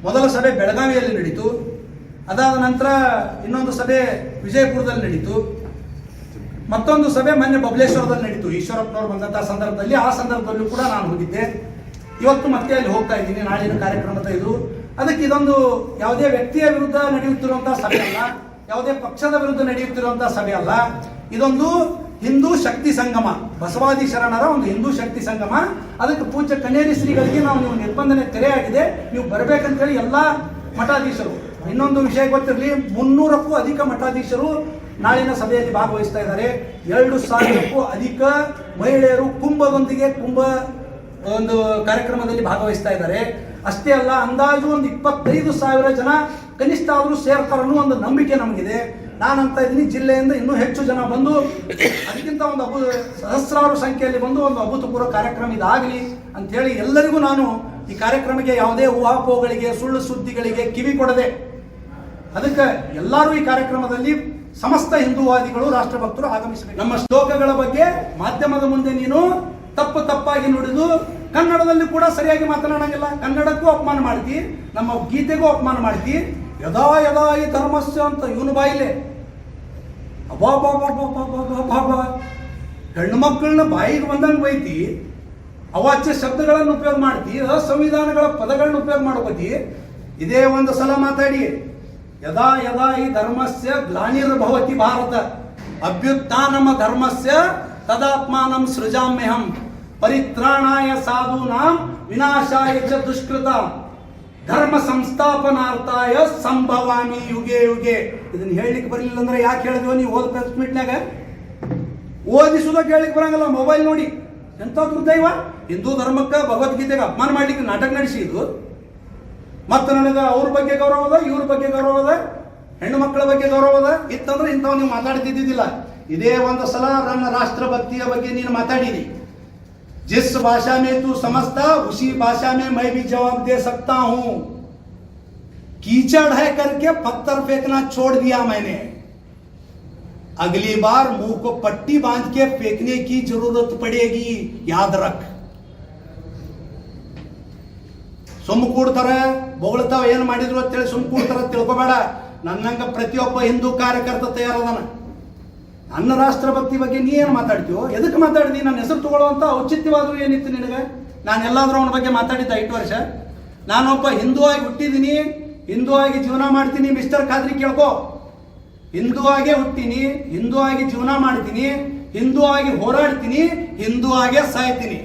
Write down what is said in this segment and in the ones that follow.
ಮೊದಲ ಸಭೆ ಬೆಳಗಾವಿಯಲ್ಲಿ ನಡೀತು. ಅದಾದ ನಂತರ ಇನ್ನೊಂದು ಸಭೆ ವಿಜಯಪುರದಲ್ಲಿ ನಡೀತು. ಮತ್ತೊಂದು ಸಭೆ ಮೊನ್ನೆ ಬಬಲೇಶ್ವರದಲ್ಲಿ ನಡೀತು. ಈಶ್ವರಪ್ಪನವರು ಬಂದಂತಹ ಸಂದರ್ಭದಲ್ಲಿ, ಆ ಸಂದರ್ಭದಲ್ಲೂ ಕೂಡ ನಾನು ಹೋಗಿದ್ದೆ. ಇವತ್ತು ಮತ್ತೆ ಅಲ್ಲಿ ಹೋಗ್ತಾ ಇದ್ದೀನಿ. ನಾಳಿನ ಕಾರ್ಯಕ್ರಮದ ಇದು. ಅದಕ್ಕೆ ಇದೊಂದು ಯಾವುದೇ ವ್ಯಕ್ತಿಯ ವಿರುದ್ಧ ನಡೆಯುತ್ತಿರುವಂತಹ ಸಭೆ ಅಲ್ಲ, ಯಾವುದೇ ಪಕ್ಷದ ವಿರುದ್ಧ ನಡೆಯುತ್ತಿರುವಂತಹ ಸಭೆ ಅಲ್ಲ. ಇದೊಂದು ಹಿಂದೂ ಶಕ್ತಿ ಸಂಗಮ, ಬಸವಾದಿ ಶರಣರ ಒಂದು ಹಿಂದೂ ಶಕ್ತಿ ಸಂಗಮ. ಅದಕ್ಕೆ ಪೂಜ್ಯ ಕನ್ನೇರಿ ಶ್ರೀಗಳಿಗೆ ನೀವು ನಿರ್ಬಂಧನೆ ತೆರೆ ಆಗಿದೆ, ನೀವು ಬರಬೇಕಂತೇಳಿ ಎಲ್ಲ ಮಠಾಧೀಶರು, ಇನ್ನೊಂದು ವಿಷಯ ಗೊತ್ತಿರಲಿ, 300ಕ್ಕೂ ಅಧಿಕ ಮಠಾಧೀಶರು ನಾಳಿನ ಸಭೆಯಲ್ಲಿ ಭಾಗವಹಿಸ್ತಾ ಇದ್ದಾರೆ. 2,000ಕ್ಕೂ ಅಧಿಕ ಮಹಿಳೆಯರು ಕುಂಭದೊಂದಿಗೆ ಕುಂಭ ಒಂದು ಕಾರ್ಯಕ್ರಮದಲ್ಲಿ ಭಾಗವಹಿಸ್ತಾ ಇದ್ದಾರೆ. ಅಷ್ಟೇ ಅಲ್ಲ, ಅಂದಾಜು ಒಂದು 25,000 ಜನ ಕನಿಷ್ಠ ಆದರೂ ಸೇರ್ತಾರೆ ಅನ್ನೋ ಒಂದು ನಂಬಿಕೆ ನಮಗಿದೆ. ನಾನಂತ ಇದ್ದೀನಿ, ಜಿಲ್ಲೆಯಿಂದ ಇನ್ನೂ ಹೆಚ್ಚು ಜನ ಬಂದು ಅದಕ್ಕಿಂತ ಒಂದು ಸಹಸ್ರಾರು ಸಂಖ್ಯೆಯಲ್ಲಿ ಬಂದು ಒಂದು ಅಭೂತಪೂರ್ವ ಕಾರ್ಯಕ್ರಮ ಇದಾಗಲಿ ಅಂಥೇಳಿ ಎಲ್ಲರಿಗೂ ನಾನು ಈ ಕಾರ್ಯಕ್ರಮಕ್ಕೆ ಯಾವುದೇ ಊಹಾಪೋಹಗಳಿಗೆ, ಸುಳ್ಳು ಸುದ್ದಿಗಳಿಗೆ ಕಿವಿ ಕೊಡದೆ, ಅದಕ್ಕೆ ಎಲ್ಲರೂ ಈ ಕಾರ್ಯಕ್ರಮದಲ್ಲಿ ಸಮಸ್ತ ಹಿಂದೂವಾದಿಗಳು, ರಾಷ್ಟ್ರಭಕ್ತರು ಆಗಮಿಸಬೇಕು. ನಮ್ಮ ಶ್ಲೋಕಗಳ ಬಗ್ಗೆ ಮಾಧ್ಯಮದ ಮುಂದೆ ನೀನು ತಪ್ಪಾಗಿ ನುಡಿದು ಕನ್ನಡದಲ್ಲಿ ಕೂಡ ಸರಿಯಾಗಿ ಮಾತನಾಡಂಗಿಲ್ಲ. ಕನ್ನಡಕ್ಕೂ ಅಪಮಾನ ಮಾಡ್ತಿ, ನಮ್ಮ ಗೀತೆಗೂ ಅಪಮಾನ ಮಾಡ್ತಿ. ಯದಾ ಯದಾ ಈ ಧರ್ಮಸ್ಯ ಅಂತ ಇವನು ಬಾಯಿಲೆ ಅಬಾಬಾಬಾಬಾಬಾಬಾಬಾ ಹೆಣ್ಣು ಮಕ್ಕಳನ್ನ ಬಾಯಿಗೆ ಬಂದಂಗೆ ಬೈತಿ, ಅವಾಚ್ಯ ಶಬ್ದಗಳನ್ನು ಉಪಯೋಗ ಮಾಡ್ತಿ, ಅಸಂವಿಧಾನಗಳ ಪದಗಳನ್ನ ಉಪಯೋಗ ಮಾಡ್ಕೋತಿ. ಇದೇ ಒಂದು ಸಲ ಮಾತಾಡಿ, ಯದಾ ಯದಾ ಈ ಧರ್ಮಸ್ಯ ಗ್ಲಾನಿರ್ಭವತಿ ಭಾರತ ಅಭ್ಯುತ್ಥಾನಮ ಧರ್ಮಸ್ಯ ತದಾತ್ಮಾನಂ ಸೃಜಾಮ್ಯಹಂ ಪರಿತ್ರಾಣಾಯ ಸಾಧೂನಾಂ ವಿನಾಶಾಯ ಚ ದುಷ್ಕೃತಾಂ ಧರ್ಮ ಸಂಸ್ಥಾಪನಾರ್ಥಾಯ ಸಂಭವಾಮಿ ಯುಗೆ ಯುಗೆ. ಇದನ್ನ ಹೇಳಲಿಕ್ಕೆ ಬರಲಿಲ್ಲ ಅಂದ್ರೆ ಯಾಕೆ ಹೇಳಿದ್ವಿ? ನೀವು ಓದ್ ಪ್ರೆಸ್ ಮೀಟ್ನಾಗ ಓದಿಸುವುದಕ್ಕೆ ಹೇಳಲಿಕ್ಕೆ ಬರಂಗಿಲ್ಲ. ಮೊಬೈಲ್ ನೋಡಿ ಎಂತ ದುರ್ದೈವ. ಹಿಂದೂ ಧರ್ಮಕ್ಕೆ, ಭಗವದ್ಗೀತೆಗೆ ಅಪಮಾನ ಮಾಡ್ಲಿಕ್ಕೆ ನಾಟಕ ನಡೆಸಿ ಇದು. ಮತ್ತೆ ನನಗೆ ಅವ್ರ ಬಗ್ಗೆ ಗೌರವ ಅದ, ಇವ್ರ ಬಗ್ಗೆ ಗೌರವ ಅದ, ಹೆಣ್ಣು ಮಕ್ಕಳ ಬಗ್ಗೆ ಗೌರವ ಅದ ಇತ್ತಂದ್ರೆ ಇಂಥವ್ ನೀವು ಮಾತಾಡ್ತಿದ್ದಿದ್ದಿಲ್ಲ. ಇದೇ ಒಂದು ಸಲ ನನ್ನ ರಾಷ್ಟ್ರಭಕ್ತಿಯ ಬಗ್ಗೆ ನೀನು ಮಾತಾಡಿದಿ. जिस भाषा में तू समझता उसी भाषा में मैं भी जवाब दे सकता हूं. कीचड़ है करके पत्थर फेंकना छोड़ दिया मैंने. अगली बार मुंह को पट्टी बांध के फेंकने की जरूरत पड़ेगी, याद रख. ಸುಮ್ಮ ಕೂಡ್ತಾರೆ, ಬೊಗಳ್ತಾವ, ಏನು ಮಾಡಿದ್ರು ಅಂತೇಳಿ ಸುಮ್ಮ ಕೂಡ್ತಾರ ತಿಳ್ಕೊಬೇಡ. ನನ್ನಂಗ ಪ್ರತಿಯೊಬ್ಬ ಹಿಂದೂ ಕಾರ್ಯಕರ್ತ ತಯಾರದಾನ. ನನ್ನ ರಾಷ್ಟ್ರಭಕ್ತಿ ಬಗ್ಗೆ ನೀ ಏನು ಮಾತಾಡ್ತೀವೋ, ಎದಕ್ಕೆ ಮಾತಾಡಿದಿ? ನನ್ನ ಹೆಸರು ತಗೊಳ್ಳುವಂತ ಔಚಿತ್ಯವಾದ್ರೂ ಏನಿತ್ತು ನಿನಗೆ? ನಾನು ಎಲ್ಲಾದ್ರೂ ಅವನ ಬಗ್ಗೆ ಮಾತಾಡಿದ್ದ 8 ವರ್ಷ? ನಾನೊಬ್ಬ ಹಿಂದೂ ಆಗಿ ಹುಟ್ಟಿದ್ದೀನಿ, ಹಿಂದೂ ಆಗಿ ಜೀವನ ಮಾಡ್ತೀನಿ. ಮಿಸ್ಟರ್ ಖಾದ್ರಿ ಕೇಳ್ಕೋ, ಹಿಂದೂ ಆಗೇ ಹುಟ್ಟಿನಿ, ಹಿಂದೂ ಆಗಿ ಜೀವನ ಮಾಡ್ತೀನಿ, ಹಿಂದೂ ಆಗಿ ಹೋರಾಡ್ತೀನಿ, ಹಿಂದೂ ಆಗೇ ಸಾಯ್ತೀನಿ.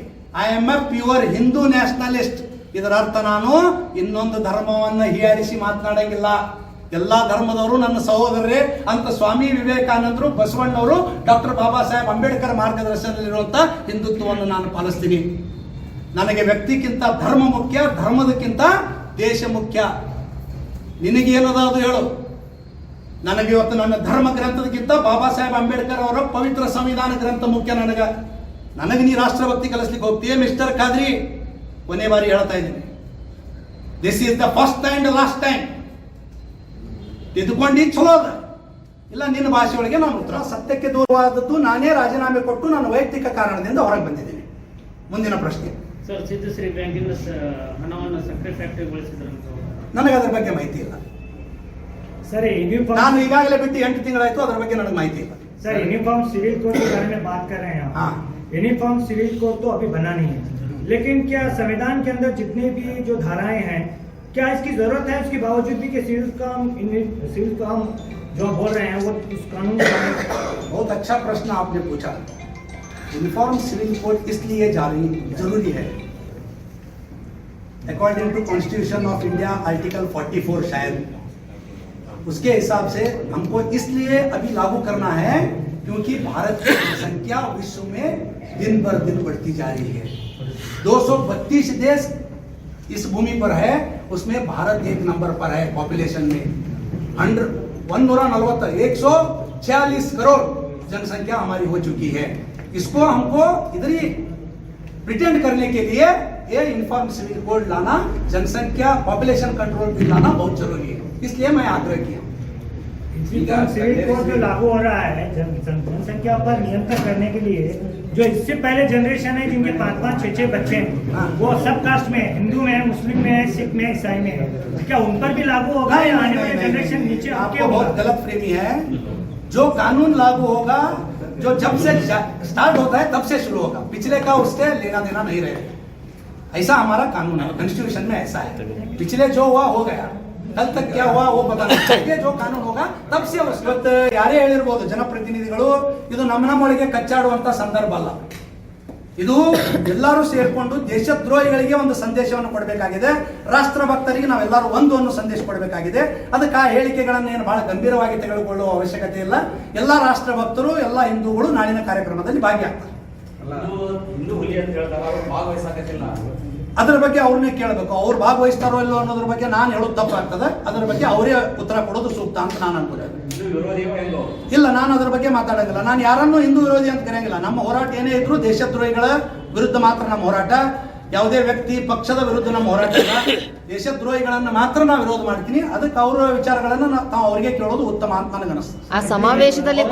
I am a pure Hindu nationalist. ಇದರ ಅರ್ಥ ನಾನು ಇನ್ನೊಂದು ಧರ್ಮವನ್ನ ಹೀಯಾಳಿಸಿ ಮಾತನಾಡಂಗಿಲ್ಲ. ಎಲ್ಲಾ ಧರ್ಮದವರು ನನ್ನ ಸಹೋದರರೇ ಅಂತ ಸ್ವಾಮಿ ವಿವೇಕಾನಂದರು, ಬಸವಣ್ಣವರು, ಡಾಕ್ಟರ್ ಬಾಬಾ ಸಾಹೇಬ್ ಅಂಬೇಡ್ಕರ್ ಮಾರ್ಗದರ್ಶನದಲ್ಲಿರುವಂತಹ ಹಿಂದುತ್ವವನ್ನು ನಾನು ಪಾಲಿಸ್ತೀನಿ. ನನಗೆ ವ್ಯಕ್ತಿಗಿಂತ ಧರ್ಮ ಮುಖ್ಯ, ಧರ್ಮದಕ್ಕಿಂತ ದೇಶ ಮುಖ್ಯ. ನಿನಗೇನದ ಅದು ಹೇಳು. ನನಗೆ ಇವತ್ತು ನನ್ನ ಧರ್ಮ ಗ್ರಂಥದಕ್ಕಿಂತ ಬಾಬಾ ಸಾಹೇಬ್ ಅಂಬೇಡ್ಕರ್ ಅವರ ಪವಿತ್ರ ಸಂವಿಧಾನ ಗ್ರಂಥ ಮುಖ್ಯ. ನನಗೆ ನೀ ರಾಷ್ಟ್ರಭಕ್ತಿ ಕಲಿಸ್ಲಿಕ್ಕೆ ಹೋಗ್ತೀಯ ಮಿಸ್ಟರ್ ಖಾದ್ರಿ? ಕೊನೆ ಬಾರಿ ಹೇಳ್ತಾ ಇದ್ದೀನಿ, this is the first and last time. ತಿದ್ದುಕೊಂಡು ಚಲೋ ಅದ ಇಲ್ಲ, ನಿನ್ನ ಭಾಷೆ ಒಳಗೆ ನಾನು ಉತ್ತರ. ಸತ್ಯಕ್ಕೆ ದೂರವಾದದ್ದು ನಾನೇ ರಾಜೀನಾಮೆ ಕೊಟ್ಟು ನನ್ನ ವೈಯಕ್ತಿಕ ಕಾರಣದಿಂದ ಹೊರಗೆ ಬಂದಿದ್ದೀನಿ. ಮುಂದಿನ ಪ್ರಶ್ನೆ. ಸರ್, ಸಿದ್ಧಶ್ರೀ ಬ್ಯಾಂಕಿನ ಹಣವನ್ನು ಸಕ್ಕರೆ ಫ್ಯಾಕ್ಟರಿ ಬಳಸಿದ್ರಂತ ನನಗೆ ಅದರ ಬಗ್ಗೆ ಮಾಹಿತಿ ಇಲ್ಲ. ಸರಿ, ನಾನು ಈಗಾಗಲೇ ಬಿಟ್ಟು 8 ತಿಂಗಳಾಯ್ತು, ಅದರ ಬಗ್ಗೆ ನನಗೆ ಮಾಹಿತಿ ಇಲ್ಲ. सर, यूनिफॉर्म सिविल कोड के बारे में बात कर रहे हैं आप। हाँ। यूनिफॉर्म सिविल कोड तो अभी बना नहीं है, लेकिन क्या संविधान के अंदर जितने भी जो धाराएं हैं, क्या इसकी जरूरत है उसके बावजूद भी कि सिविल काम जो बोल रहे हैं वो उस कानून के बारे में? बहुत अच्छा प्रश्न आपने पूछा। यूनिफॉर्म सिविल कोड इसलिए जरूरी है, according to constitution of India article 44 शायद, उसके हिसाब से हमको इसलिए अभी लागू करना है क्योंकि भारत की जनसंख्या विश्व में दिन बर दिन बढ़ती जा रही है। 232 देश इस भूमि पर है, उसमें भारत 1 नंबर पर है पॉपुलेशन में। 146 करोड़ जनसंख्या हमारी हो चुकी है। इसको हमको इधर ही प्रिटेंड करने के लिए ये यूनिफॉर्म सिविल कोड लाना, जनसंख्या पॉपुलेशन कंट्रोल बिल लाना बहुत जरूरी है, इसलिए मैं आग्रह किया। सिविल कोड जो लागू हो रहा है जनसंख्या पर नियंत्रण करने के लिए जो इससे पहले जनरेशन है जिनके 5-5, 6-6 बच्चे हैं, वो सब कास्ट में है, हिंदू में है, मुस्लिम में है, सिख में है, ईसाई में है, क्या उन पर भी लागू होगा या आने वाले जनरेशन नीचे आपको बहुत गलत फ्रेमी है। जो कानून लागू होगा, जो जब से स्टार्ट होता है तब से शुरू होगा, पिछले का उससे लेना देना नहीं रहेगा। ऐसा हमारा कानून है, कॉन्स्टिट्यूशन में ऐसा है। पिछले जो हुआ हो गया, कल तक क्या हुआ वो पता नहीं। जो ಕಾನೂನು ಹೋಗ ತब से ಇವತ್ತು ಯಾರೇ ಹೇಳಿರ್ಬೋದು ಜನಪ್ರತಿನಿಧಿಗಳು, ಇದು ನಮ್ಮೊಳಗೆ ಕಚ್ಚಾಡುವಂತ ಸಂದರ್ಭ ಅಲ್ಲ. ಇದು ಎಲ್ಲರೂ ಸೇರ್ಕೊಂಡು ದೇಶದ್ರೋಹಿಗಳಿಗೆ ಒಂದು ಸಂದೇಶವನ್ನು ಕೊಡಬೇಕಾಗಿದೆ, ರಾಷ್ಟ್ರ ಭಕ್ತರಿಗೆ ನಾವೆಲ್ಲರೂ ಒಂದು ಅನ್ನೋ ಸಂದೇಶ ಕೊಡಬೇಕಾಗಿದೆ. ಅದಕ್ಕೆ ಆ ಹೇಳಿಕೆಗಳನ್ನೇನು ಬಹಳ ಗಂಭೀರವಾಗಿ ತೆಗೆದುಕೊಳ್ಳುವ ಅವಶ್ಯಕತೆ ಇಲ್ಲ. ಎಲ್ಲಾ ರಾಷ್ಟ್ರ ಭಕ್ತರು, ಎಲ್ಲಾ ಹಿಂದೂಗಳು ನಾಳಿನ ಕಾರ್ಯಕ್ರಮದಲ್ಲಿ ಭಾಗಿಯಾಗ್ತಾರೆ. ಹಿಂದೂ ಹುಲಿ ಅಂತ ಹೇಳ್ತಾರೆ, ಅವ್ರು ಭಾಗವಹಿಸಾಕತ್ತಿಲ್ಲ. ಅದರ ಬಗ್ಗೆ ಅವ್ರನ್ನೇ ಕೇಳಬೇಕು, ಅವ್ರು ಭಾಗವಹಿಸ್ತಾರೋ ಇಲ್ಲೋ ಅನ್ನೋದ್ರ ಬಗ್ಗೆ ನಾನು ಹೇಳೋದು ತಪ್ಪಾಗ್ತದೆ. ಅದರ ಬಗ್ಗೆ ಅವರೇ ಉತ್ತರ ಕೊಡೋದು ಸೂಕ್ತ ಅಂತ ನಾನು ಅನ್ಕೋತೀನಿ. ಇಲ್ಲ, ನಾನು ಅದರ ಬಗ್ಗೆ ಮಾತಾಡಂಗಿಲ್ಲ. ನಾನು ಯಾರನ್ನೂ ಹಿಂದೂ ವಿರೋಧಿ ಅಂತ ಕರೆಯಂಗಿಲ್ಲ. ನಮ್ಮ ಹೋರಾಟ ಏನೇ ಇದ್ರು ದೇಶದ್ರೋಹಿಗಳ ವಿರುದ್ಧ ಮಾತ್ರ ನಮ್ಮ ಹೋರಾಟ. ಯಾವುದೇ ವ್ಯಕ್ತಿ ಪಕ್ಷದ ವಿರುದ್ಧ ನಮ್ಮ ಹೋರಾಟ ಇಲ್ಲ. ದೇಶದ್ರೋಹಿಗಳನ್ನ ಮಾತ್ರ ನಾವು ವಿರೋಧ ಮಾಡ್ತೀನಿ. ಅದಕ್ಕೆ ಅವರ ವಿಚಾರಗಳನ್ನ ನಾವು ಅವರಿಗೆ ಕೇಳೋದು ಉತ್ತಮ ಅಂತ ನನಗನ್ನಿಸ್ತದೆ. ಆ ಸಮಾವೇಶದಲ್ಲಿ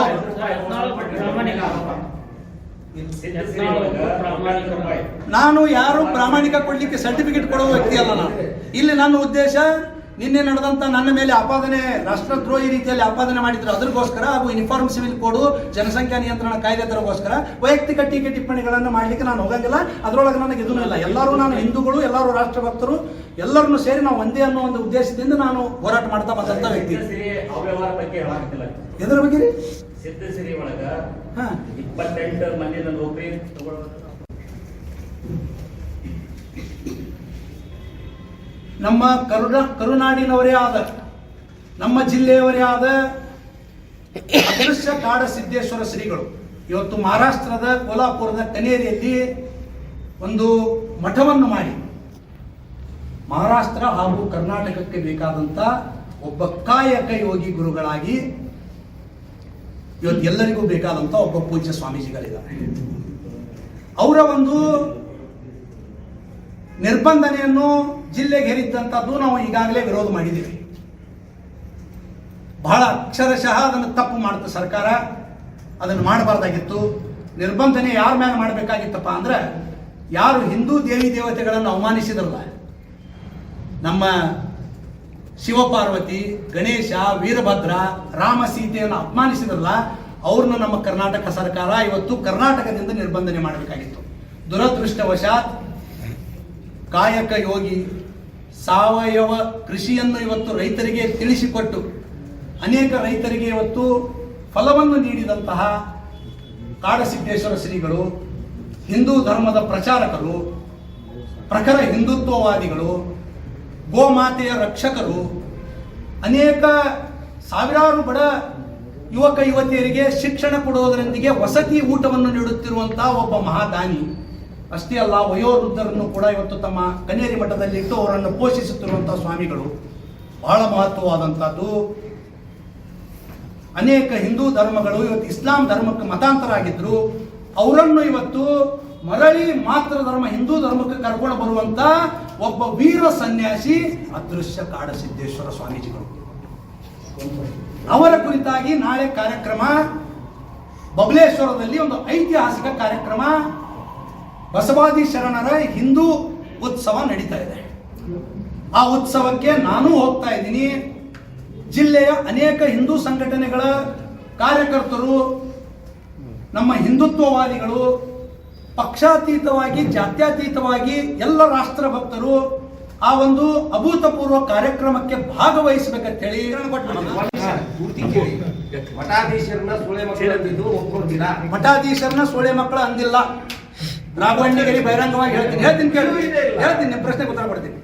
ನಾನು ಯಾರು ಪ್ರಾಮಾಣಿಕ ಕೊಡ್ಲಿಕ್ಕೆ ಸರ್ಟಿಫಿಕೇಟ್ ಕೊಡುವ ವ್ಯಕ್ತಿ ಅಲ್ಲ. ನಾನು ಇಲ್ಲಿ ನನ್ನ ಉದ್ದೇಶ ನಿನ್ನೆ ನಡೆದಂತ ನನ್ನ ಮೇಲೆ ಆಪಾದನೆ, ರಾಷ್ಟ್ರದ್ರೋಹಿ ರೀತಿಯಲ್ಲಿ ಆಪಾದನೆ ಮಾಡಿದ್ರು, ಅದಕ್ಕೋಸ್ಕರ ಹಾಗೂ ಯೂನಿಫಾರ್ಮ್ ಸಿವಿಲ್ ಕೋಡ್, ಜನಸಂಖ್ಯಾ ನಿಯಂತ್ರಣ ಕಾಯ್ದೆ ತರಗೋಸ್ಕರ ವೈಯಕ್ತಿಕ ಟೀಕೆ ಟಿಪ್ಪಣಿಗಳನ್ನು ಮಾಡ್ಲಿಕ್ಕೆ ನಾನು ಹೋಗಂಗಿಲ್ಲ. ಅದರೊಳಗೆ ನನಗೆ ಇದೂ ಇಲ್ಲ. ಎಲ್ಲರೂ ನಾನು ಹಿಂದೂಗಳು, ಎಲ್ಲರೂ ರಾಷ್ಟ್ರ ಭಕ್ತರು, ಎಲ್ಲರನ್ನು ಸೇರಿ ನಾವು ಒಂದೇ ಅನ್ನೋ ಒಂದು ಉದ್ದೇಶದಿಂದ ನಾನು ಹೋರಾಟ ಮಾಡ್ತಾ ಬಂದಂತ ವ್ಯಕ್ತಿ. ಎದರ ಬಗ್ಗೆ ರೀ? ಸಿದ್ಧಸಿರಿ ಒಳಗ 28 ಮಂದಿನ ನೌಕರಿ ತಗೊಳ್ಳೋದು. ನಮ್ಮ ಕರುನಾಡಿನವರೇ ಆದ, ನಮ್ಮ ಜಿಲ್ಲೆಯವರೇ ಆದ ಅದೃಶ್ಯ ಕಾಡ ಸಿದ್ದೇಶ್ವರ ಶ್ರೀಗಳು ಇವತ್ತು ಮಹಾರಾಷ್ಟ್ರದ ಕೋಲ್ಹಾಪುರದ ಕನೇರಿಯಲ್ಲಿ ಒಂದು ಮಠವನ್ನು ಮಾಡಿ ಮಹಾರಾಷ್ಟ್ರ ಹಾಗೂ ಕರ್ನಾಟಕಕ್ಕೆ ಬೇಕಾದಂತ ಒಬ್ಬ ಕಾಯಕ ಯೋಗಿ ಗುರುಗಳಾಗಿ ಇವತ್ತು ಎಲ್ಲರಿಗೂ ಬೇಕಾದಂತ ಒಬ್ಬ ಪೂಜ್ಯ ಸ್ವಾಮೀಜಿಗಳಿದ್ದಾರೆ. ಅವರ ಒಂದು ನಿರ್ಬಂಧನೆಯನ್ನು ಜಿಲ್ಲೆಗೆ ಹೇರಿದ್ದಂಥದ್ದು ನಾವು ಈಗಾಗಲೇ ವಿರೋಧ ಮಾಡಿದ್ದೀವಿ. ಬಹಳ ಅಕ್ಷರಶಃ ಅದನ್ನು ತಪ್ಪು ಮಾಡುತ್ತೆ ಸರ್ಕಾರ. ಅದನ್ನು ಮಾಡಬಾರ್ದಾಗಿತ್ತು. ನಿರ್ಬಂಧನೆ ಯಾರ ಮೇಲೆ ಮಾಡಬೇಕಾಗಿತ್ತಪ್ಪ ಅಂದ್ರೆ, ಯಾರು ಹಿಂದೂ ದೇವಿ ದೇವತೆಗಳನ್ನು ಅವಮಾನಿಸಿದ್ರಲ್ಲ, ನಮ್ಮ ಶಿವಪಾರ್ವತಿ, ಗಣೇಶ, ವೀರಭದ್ರ, ರಾಮ, ಸೀತೆಯನ್ನು ಅಪಮಾನಿಸಿದ್ರಲ್ಲ, ಅವ್ರನ್ನ ನಮ್ಮ ಕರ್ನಾಟಕ ಸರ್ಕಾರ ಇವತ್ತು ಕರ್ನಾಟಕದಿಂದ ನಿರ್ಬಂಧನೆ ಮಾಡಬೇಕಾಗಿತ್ತು. ದುರದೃಷ್ಟವಶಾತ್ ಕಾಯಕ ಯೋಗಿ ಸಾವಯವ ಕೃಷಿಯನ್ನು ಇವತ್ತು ರೈತರಿಗೆ ತಿಳಿಸಿಕೊಟ್ಟು ಅನೇಕ ರೈತರಿಗೆ ಇವತ್ತು ಫಲವನ್ನು ನೀಡಿದಂತಹ ಕಾಡಸಿದ್ದೇಶ್ವರ ಶ್ರೀಗಳು, ಹಿಂದೂ ಧರ್ಮದ ಪ್ರಚಾರಕರು, ಪ್ರಖರ ಹಿಂದುತ್ವವಾದಿಗಳು, ಗೋಮಾತೆಯ ರಕ್ಷಕರು, ಅನೇಕ ಸಾವಿರಾರು ಬಡ ಯುವಕ ಯುವತಿಯರಿಗೆ ಶಿಕ್ಷಣ ಕೊಡುವುದರೊಂದಿಗೆ ವಸತಿ ಊಟವನ್ನು ನೀಡುತ್ತಿರುವಂತಹ ಒಬ್ಬ ಮಹಾದಾನಿ. ಅಷ್ಟೇ ಅಲ್ಲ, ವಯೋವೃದ್ಧರನ್ನು ಕೂಡ ಇವತ್ತು ತಮ್ಮ ಕನೇರಿ ಮಠದಲ್ಲಿಟ್ಟು ಅವರನ್ನು ಪೋಷಿಸುತ್ತಿರುವಂತಹ ಸ್ವಾಮಿಗಳು. ಬಹಳ ಮಹತ್ವವಾದಂತಹದ್ದು. ಅನೇಕ ಹಿಂದೂ ಧರ್ಮಗಳು ಇವತ್ತು ಇಸ್ಲಾಂ ಧರ್ಮಕ್ಕೆ ಮತಾಂತರ ಆಗಿದ್ರು. ಅವರನ್ನು ಇವತ್ತು ಮರಳಿ ಮಾತ್ರ ಧರ್ಮ ಹಿಂದೂ ಧರ್ಮಕ್ಕೆ ಕರ್ಕೊಂಡು ಬರುವಂತ ಒಬ್ಬ ವೀರ ಸನ್ಯಾಸಿ ಅದೃಶ್ಯ ಕಾಡಸಿದ್ದೇಶ್ವರ ಸ್ವಾಮೀಜಿಗಳು. ಅವರ ಕುರಿತಾಗಿ ನಾಳೆ ಕಾರ್ಯಕ್ರಮ ಬಬಲೇಶ್ವರದಲ್ಲಿ ಒಂದು ಐತಿಹಾಸಿಕ ಕಾರ್ಯಕ್ರಮ, ಬಸವಾದಿ ಶರಣರ ಹಿಂದೂ ಉತ್ಸವ ನಡೀತಾ ಇದೆ. ಆ ಉತ್ಸವಕ್ಕೆ ನಾನು ಹೋಗ್ತಾ ಇದ್ದೀನಿ. ಜಿಲ್ಲೆಯ ಅನೇಕ ಹಿಂದೂ ಸಂಘಟನೆಗಳ ಕಾರ್ಯಕರ್ತರು, ನಮ್ಮ ಹಿಂದುತ್ವವಾದಿಗಳು, ಪಕ್ಷಾತೀತವಾಗಿ ಜಾತ್ಯತೀತವಾಗಿ ಎಲ್ಲ ರಾಷ್ಟ್ರ ಭಕ್ತರು ಆ ಒಂದು ಅಭೂತಪೂರ್ವ ಕಾರ್ಯಕ್ರಮಕ್ಕೆ ಭಾಗವಹಿಸಬೇಕಂತ ಹೇಳಿ ಮಠಾಧೀಶರನ್ನ ಸೊಳೆ ಮಕ್ಕಳು ಅಂದಿಲ್ಲ. ರಾಘವಣ್ಣಗಿರಿ ಬಹಿರಂಗವಾಗಿ ಹೇಳ್ತೀನಿ ನಿಮ್ಮ ಪ್ರಶ್ನೆಗೆ ಉತ್ತರ ಕೊಡ್ತೀನಿ.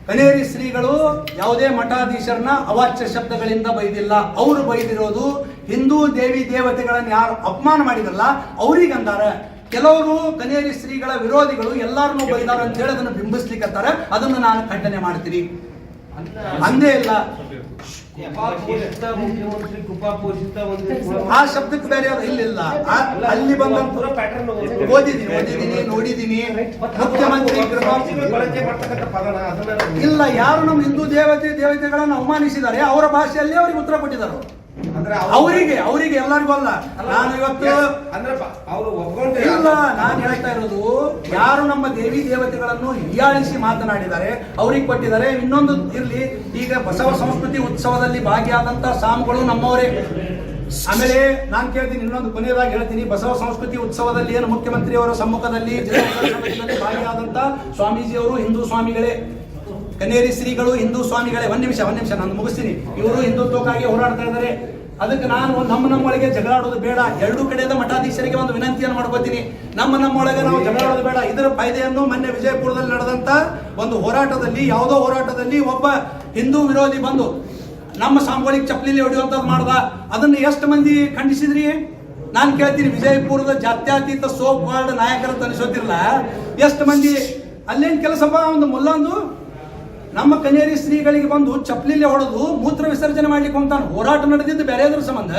ಕನೇರಿ ಶ್ರೀಗಳು ಯಾವುದೇ ಮಠಾಧೀಶರನ್ನ ಅವಾಚ್ಯ ಶಬ್ದಗಳಿಂದ ಬೈದಿಲ್ಲ. ಅವರು ಬೈದಿರೋದು ಹಿಂದೂ ದೇವಿ ದೇವತೆಗಳನ್ನ ಯಾರು ಅಪಮಾನ ಮಾಡಿದ್ರಲ್ಲ ಅವರಿಗಂದಾರ. ಕೆಲವರು ಕನೇರಿ ಶ್ರೀಗಳ ವಿರೋಧಿಗಳು ಎಲ್ಲರನ್ನೂ ಬೈದಾರ ಅಂತ ಹೇಳಿ ಅದನ್ನು ಬಿಂಬಿಸ್ಲಿಕ್ಕತ್ತಾರ. ಅದನ್ನು ನಾನು ಖಂಡನೆ ಮಾಡ್ತೀನಿ. ಅಂದೇ ಇಲ್ಲ, ಆ ಶಬ್ದಕ್ಕೆ ಬೇರೆ ಇಲ್ಲಿಲ್ಲ. ಅಲ್ಲಿ ಬಂದಂತ ಓದಿದ್ದೀನಿ ನೋಡಿದ್ದೀನಿ. ಮುಖ್ಯಮಂತ್ರಿ ಇಲ್ಲ, ಯಾರು ನಮ್ಮ ಹಿಂದೂ ದೇವತೆಗಳನ್ನು ಅವಮಾನಿಸಿದ್ದಾರೆ ಅವರ ಭಾಷೆಯಲ್ಲಿ ಅವ್ರಿಗೆ ಉತ್ತರ ಕೊಟ್ಟಿದ್ದಾರೆ. ಅಂದ್ರೆ ಅವರಿಗೆ ಎಲ್ಲರಿಗೂ ಅಲ್ಲ. ನಾನು ಇವತ್ತು ಅಂದ್ರೆ ಅವರು ಒಪ್ಕೊಂಡ್ರೆ ಇಲ್ಲ, ನಾನು ಹೇಳ್ತಾ ಇರೋದು ಯಾರು ನಮ್ಮ ದೇವಿ ದೇವತೆಗಳನ್ನು ಹೀಯಾಳಿಸಿ ಮಾತನಾಡಿದ್ದಾರೆ ಅವ್ರಿಗೆ ಕೊಟ್ಟಿದ್ದಾರೆ. ಇನ್ನೊಂದು ಇರ್ಲಿ, ಈಗ ಬಸವ ಸಂಸ್ಕೃತಿ ಉತ್ಸವದಲ್ಲಿ ಭಾಗಿಯಾದಂತ ಸ್ವಾಮಿಗಳು ನಮ್ಮವರೇ. ಆಮೇಲೆ ನಾನು ಕೇಳ್ತೀನಿ, ಇನ್ನೊಂದು ಕೊನೆಯದಾಗಿ ಹೇಳ್ತೀನಿ, ಬಸವ ಸಂಸ್ಕೃತಿ ಉತ್ಸವದಲ್ಲಿ ಏನು ಮುಖ್ಯಮಂತ್ರಿಯವರ ಸಮ್ಮುಖದಲ್ಲಿ ಜಿಲ್ಲಾಡಳಿತದಲ್ಲಿ ಭಾಗಿಯಾದಂತ ಸ್ವಾಮೀಜಿಯವರು ಹಿಂದೂ ಸ್ವಾಮಿಗಳೇ, ಕನೇರಿ ಶ್ರೀಗಳು ಹಿಂದೂ ಸ್ವಾಮಿಗಳೇ. ಒಂದ್ ನಿಮಿಷ ನಾನು ಮುಗಿಸ್ತೀನಿ. ಇವರು ಹಿಂದುತ್ವಕ್ಕಾಗಿ ಹೋರಾಡ್ತಾ ಇದ್ದಾರೆ. ಅದಕ್ಕೆ ನಾನು ನಮ್ಮೊಳಗೆ ಜಗಳಾಡೋದು ಬೇಡ. ಎರಡೂ ಕಡೆಯಿಂದ ಮಠಾಧೀಶರಿಗೆ ಒಂದು ವಿನಂತಿಯನ್ನು ಮಾಡ್ಕೋತೀನಿ, ನಮ್ಮೊಳಗೆ ನಾವು ಜಗಳಾಡೋದು ಬೇಡ. ಇದರ ಫಾಯ್ದೆಯನ್ನು ಮೊನ್ನೆ ವಿಜಯಪುರದಲ್ಲಿ ನಡೆದಂತ ಒಂದು ಹೋರಾಟದಲ್ಲಿ, ಯಾವುದೋ ಹೋರಾಟದಲ್ಲಿ ಒಬ್ಬ ಹಿಂದೂ ವಿರೋಧಿ ಬಂದು ನಮ್ಮ ಸ್ವಾಮಿಗಳಿಗೆ ಚಪ್ಪಲಿಲಿ ಹೊಡೆಯುವಂಥದ್ದು ಮಾಡ್ದ. ಅದನ್ನು ಎಷ್ಟು ಮಂದಿ ಖಂಡಿಸಿದ್ರಿ? ನಾನು ಕೇಳ್ತೀನಿ, ವಿಜಯಪುರದ ಜಾತ್ಯತೀತ ಸೋಪ್ ವಾರ್ಡ್ ನಾಯಕರ ಅನಿಸೋದಿಲ್ಲ, ಎಷ್ಟು ಮಂದಿ ಅಲ್ಲೇನು ಕೆಲಸಪ್ಪ? ಒಂದು ಮುಲ್ಲಂದು ನಮ್ಮ ಕನೇರಿ ಶ್ರೀಗಳಿಗೆ ಬಂದು ಚಪ್ಪಲಿಲೆ ಹೊಡೆದು ಮೂತ್ರ ವಿಸರ್ಜನೆ ಮಾಡ್ಲಿಕ್ಕೆ ಹೋಗ್ತಾನೆ. ಹೋರಾಟ ನಡೆದಿದ್ದು ಬೇರೆದ್ರ ಸಂಬಂಧ.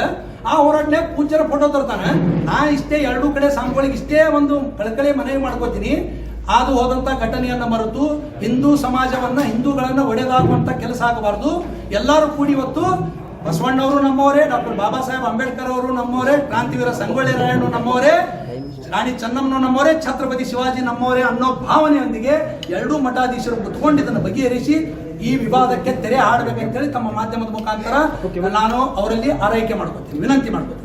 ಆ ಹೋರಾಟನೇ ಪೂಜ್ಯರ ಫೋಟೋ ತರ್ತಾನೆ. ನಾ ಇಷ್ಟೇ ಎರಡೂ ಕಡೆ ಸ್ವಾಮಿಗಳಿಗೆ ಇಷ್ಟೇ ಒಂದು ಕಳಕಳಿ ಮನವಿ ಮಾಡ್ಕೋತೀನಿ, ಅದು ಹೋದಂತ ಘಟನೆಯನ್ನ ಮರೆತು ಹಿಂದೂ ಸಮಾಜವನ್ನ, ಹಿಂದೂಗಳನ್ನ ಒಡೆದಾಗುವಂತ ಕೆಲಸ ಆಗಬಾರ್ದು. ಎಲ್ಲರೂ ಕೂಡಿ ಇವತ್ತು ಬಸವಣ್ಣವರು ನಮ್ಮವರೇ, ಡಾಕ್ಟರ್ ಬಾಬಾ ಸಾಹೇಬ್ ಅಂಬೇಡ್ಕರ್ ಅವರು ನಮ್ಮವರೇ, ಕ್ರಾಂತಿವೀರ ಸಂಗೊಳ್ಳಿ ರಾಯಣ್ಣ ನಮ್ಮವರೇ, ರಾಣಿ ಚೆನ್ನಮ್ಮನ ನಮ್ಮವರೇ, ಛತ್ರಪತಿ ಶಿವಾಜಿ ನಮ್ಮವರೇ ಅನ್ನೋ ಭಾವನೆಯೊಂದಿಗೆ ಎರಡೂ ಮಠಾಧೀಶರು ಕುತ್ಕೊಂಡು ಇದನ್ನು ಬಗೆಹರಿಸಿ ಈ ವಿವಾದಕ್ಕೆ ತೆರೆ ಹಾಡಬೇಕಂತೇಳಿ ತಮ್ಮ ಮಾಧ್ಯಮದ ಮುಖಾಂತರ ನಾನು ಅವರಲ್ಲಿ ಆರೈಕೆ ಮಾಡ್ಕೊತೀನಿ, ವಿನಂತಿ ಮಾಡ್ಕೊತೀನಿ.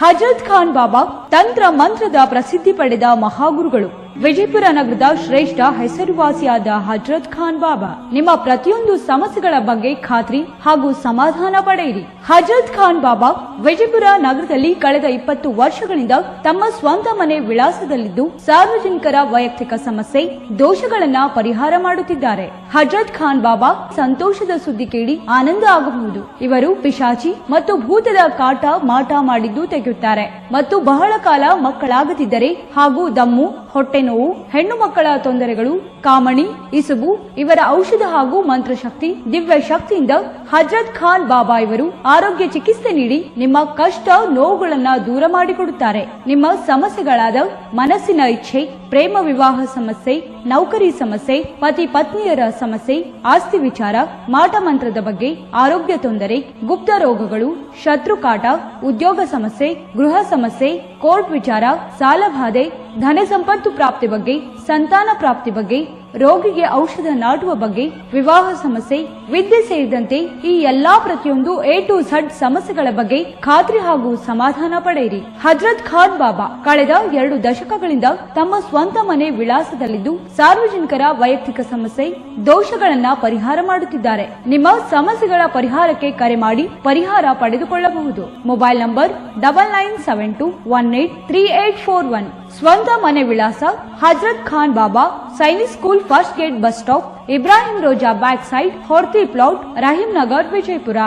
ಹಜರತ್ ಖಾನ್ ಬಾಬಾ ತಂತ್ರ ಮಂತ್ರದ ಪ್ರಸಿದ್ಧಿ ಪಡೆದ ಮಹಾಗುರುಗಳು. ವಿಜಯಪುರ ನಗರದ ಶ್ರೇಷ್ಠ ಹೆಸರುವಾಸಿಯಾದ ಹಜರತ್ ಖಾನ್ ಬಾಬಾ ನಿಮ್ಮ ಪ್ರತಿಯೊಂದು ಸಮಸ್ಯೆಗಳ ಬಗ್ಗೆ ಖಾತ್ರಿ ಹಾಗೂ ಸಮಾಧಾನ ಪಡೆಯಿರಿ. ಹಜರತ್ ಖಾನ್ ಬಾಬಾ ವಿಜಯಪುರ ನಗರದಲ್ಲಿ ಕಳೆದ 20 ವರ್ಷಗಳಿಂದ ತಮ್ಮ ಸ್ವಂತ ಮನೆ ವಿಳಾಸದಲ್ಲಿದ್ದು ಸಾರ್ವಜನಿಕರ ವೈಯಕ್ತಿಕ ಸಮಸ್ಯೆ, ದೋಷಗಳನ್ನ ಪರಿಹಾರ ಮಾಡುತ್ತಿದ್ದಾರೆ. ಹಜರತ್ ಖಾನ್ ಬಾಬಾ ಸಂತೋಷದ ಸುದ್ದಿ ಕೇಳಿ ಆನಂದ ಆಗಬಹುದು. ಇವರು ಪಿಶಾಚಿ ಮತ್ತು ಭೂತದ ಕಾಟ ಮಾಟ ಮಾಡಿದ್ದು ತೆಗೆಯುತ್ತಾರೆ ಮತ್ತು ಬಹಳ ಕಾಲ ಮಕ್ಕಳಾಗದಿದ್ದರೆ ಹಾಗೂ ದಮ್ಮು, ಹೊಟ್ಟೆ ನೋವು, ಹೆಣ್ಣು ಮಕ್ಕಳ ತೊಂದರೆಗಳು, ಕಾಮಣಿ, ಇಸುಬು ಇವರ ಔಷಧ ಹಾಗೂ ಮಂತ್ರಶಕ್ತಿ, ದಿವ್ಯ ಶಕ್ತಿಯಿಂದ ಹಜರತ್ ಖಾನ್ ಬಾಬಾ ಇವರು ಆರೋಗ್ಯ ಚಿಕಿತ್ಸೆ ನೀಡಿ ನಿಮ್ಮ ಕಷ್ಟ ನೋವುಗಳನ್ನ ದೂರ ಮಾಡಿಕೊಡುತ್ತಾರೆ. ನಿಮ್ಮ ಸಮಸ್ಯೆಗಳಾದ ಮನಸ್ಸಿನ ಇಚ್ಛೆ, ಪ್ರೇಮ ವಿವಾಹ ಸಮಸ್ಯೆ, ನೌಕರಿ ಸಮಸ್ಯೆ, ಪತಿ ಪತ್ನಿಯರ ಸಮಸ್ಯೆ, ಆಸ್ತಿ ವಿಚಾರ, ಮಾಟ ಮಂತ್ರದ ಬಗ್ಗೆ, ಆರೋಗ್ಯ ತೊಂದರೆ, ಗುಪ್ತ ರೋಗಗಳು, ಶತ್ರುಕಾಟ, ಉದ್ಯೋಗ ಸಮಸ್ಯೆ, ಗೃಹ ಸಮಸ್ಯೆ, ಕೋರ್ಟ್ ವಿಚಾರ, ಸಾಲಬಾಧೆ, ಧನ ಸಂಪತ್ತು ಪ್ರಾಪ್ತಿ ಬಗ್ಗೆ, ಸಂತಾನ ಪ್ರಾಪ್ತಿ ಬಗ್ಗೆ, ರೋಗಿಗೆ ಔಷಧ ನಾಟುವ ಬಗ್ಗೆ, ವಿವಾಹ ಸಮಸ್ಯೆ, ವಿದ್ಯೆ ಸೇರಿದಂತೆ ಈ ಎಲ್ಲಾ ಪ್ರತಿಯೊಂದು A to Z ಸಮಸ್ಯೆಗಳ ಬಗ್ಗೆ ಖಾತ್ರಿ ಹಾಗೂ ಸಮಾಧಾನ ಪಡೆಯಿರಿ. ಹಜರತ್ ಖಾನ್ ಬಾಬಾ ಕಳೆದ 2 ದಶಕಗಳಿಂದ ತಮ್ಮ ಸ್ವಂತ ಮನೆ ವಿಳಾಸದಲ್ಲಿದ್ದು ಸಾರ್ವಜನಿಕರ ವೈಯಕ್ತಿಕ ಸಮಸ್ಯೆ, ದೋಷಗಳನ್ನ ಪರಿಹಾರ ಮಾಡುತ್ತಿದ್ದಾರೆ. ನಿಮ್ಮ ಸಮಸ್ಯೆಗಳ ಪರಿಹಾರಕ್ಕೆ ಕರೆ ಮಾಡಿ ಪರಿಹಾರ ಪಡೆದುಕೊಳ್ಳಬಹುದು. Mobile number 9972183841. ಸ್ವಂತ ಮನೆ ವಿಳಾಸ Hazrat Khan Baba, Sainik school, first gate, bus stop, Ibrahim Roza back side, Horti plot, Rahim Nagar, Vijayapura.